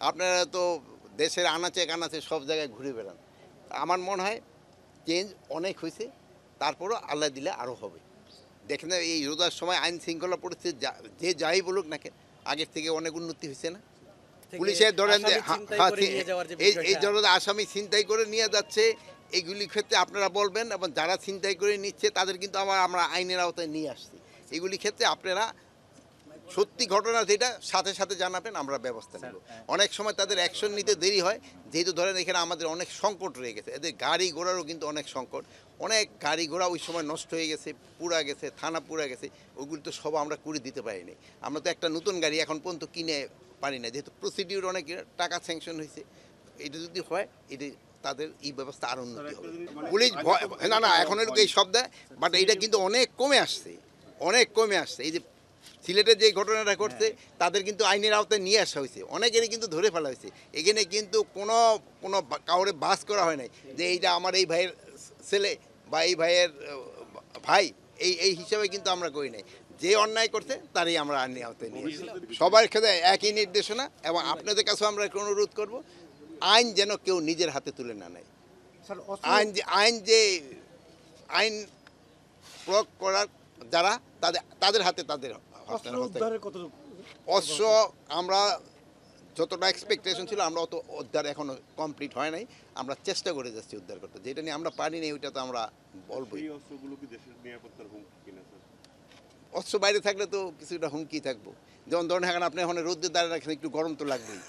আপনারা তো দেশের আনাচে কানাচে সব জায়গায় ঘুরে বেড়ান। আমার মনে হয় চেঞ্জ অনেক হয়েছে, তারপরও আল্লাহ দিলে আরও হবে। দেখেন এই রোজার সময় আইন শৃঙ্খলা পরিস্থিতি যে যাই বলুক না কেন, আগের থেকে অনেক উন্নতি হয়েছে না? পুলিশের ধরেন যে এই ধরনের আসামি ছিনতাই করে নিয়ে যাচ্ছে, এগুলি ক্ষেত্রে আপনারা বলবেন, এবং যারা ছিনতাই করে নিচ্ছে তাদের কিন্তু আমরা আইনের আওতায় নিয়ে আসছি। এগুলি ক্ষেত্রে আপনারা সত্যি ঘটনা যেটা সাথে সাথে জানাবেন, আমরা ব্যবস্থা নেব। অনেক সময় তাদের অ্যাকশন নিতে দেরি হয়, যেহেতু ধরেন এখানে আমাদের অনেক সংকট রয়ে গেছে, এদের গাড়ি ঘোড়ারও কিন্তু অনেক সংকট। অনেক গাড়ি ঘোড়া ওই সময় নষ্ট হয়ে গেছে, পুড়া গেছে, থানা পুড়া গেছে, ওগুলি তো সব আমরা করে দিতে পারিনি। আমরা তো একটা নতুন গাড়ি এখন পর্যন্ত কিনে পারি না, যেহেতু প্রসিডিউর অনেক টাকা স্যাংশন হয়েছে। এটা যদি হয়, এটা তাদের এই ব্যবস্থা আরও উন্নতি হবে। পুলিশ না এখন এই সব দেয়, বাট এইটা কিন্তু অনেক কমে আসছে, অনেক কমে আসছে। এই যে সিলেটে যে ঘটনাটা ঘটছে, তাদের কিন্তু আইনের আওতায় নিয়ে আসা হয়েছে, অনেকেরই কিন্তু ধরে ফেলা হয়েছে। এখানে কিন্তু কোনো কোনো কাউরে বাস করা হয় নাই যে এইটা আমার এই ভাইয়ের ছেলে বা এই ভাইয়ের ভাই, এই হিসাবে কিন্তু আমরা করি নাই। যে অন্যায় করছে তারই আমরা আইনের আওতায় নিয়ে আসি। সবার ক্ষেত্রে একই নির্দেশনা, এবং আপনাদের কাছেও আমরা একটা অনুরোধ করব, আইন যেন কেউ নিজের হাতে তুলে না নেয়। আইন প্রয়োগ করার যারা, তাদের হাতে তাদের অস্ত্র আমরা যতটা এক্সপেকটেশন ছিল, আমরা অত উদ্ধার এখনো কমপ্লিট হয় নাই। আমরা চেষ্টা করে যাচ্ছি উদ্ধার করতে, যেটা নিয়ে আমরা পারি নাই ওইটা তো আমরা বলবো। অস্ত্র বাইরে থাকলে তো কিছুটা হুমকি থাকবো। যেমন ধরেন এখন আপনি এখন রোদ্রে দাঁড়িয়ে রাখেন, একটু গরম তো লাগবেই।